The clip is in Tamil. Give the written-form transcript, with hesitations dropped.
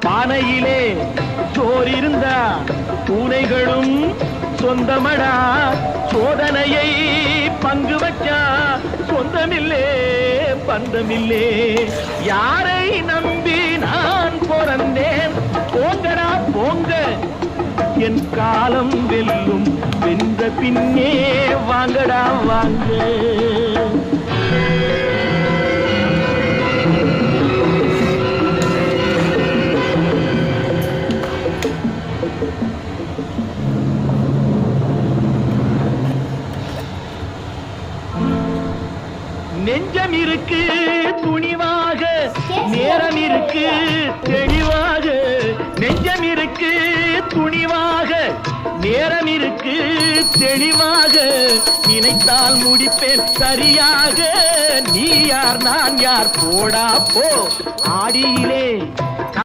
பானையிலே சோறு இருந்தா பூனைகளும் சொந்தமடா. சோதனையை பங்கு வச்சா சொந்தமில்லே பந்தமில்லே. யாரை நம்பி நான் பிறந்தேன்? போங்கடா போங்க, என் காலம் வெல்லும். வென்ற பின்னே வாங்கடா வாங்க. நெஞ்சம் இருக்கு துணிவாக, நேரம் இருக்கு தெளிவாக. நெஞ்சம் இருக்கு துணிவாக, நேரம் இருக்கு தெளிவாக. நினைத்தால் முடிப்பேன் சரியாக. நீ யார் நான் யார் போடா போ. ஆடியிலே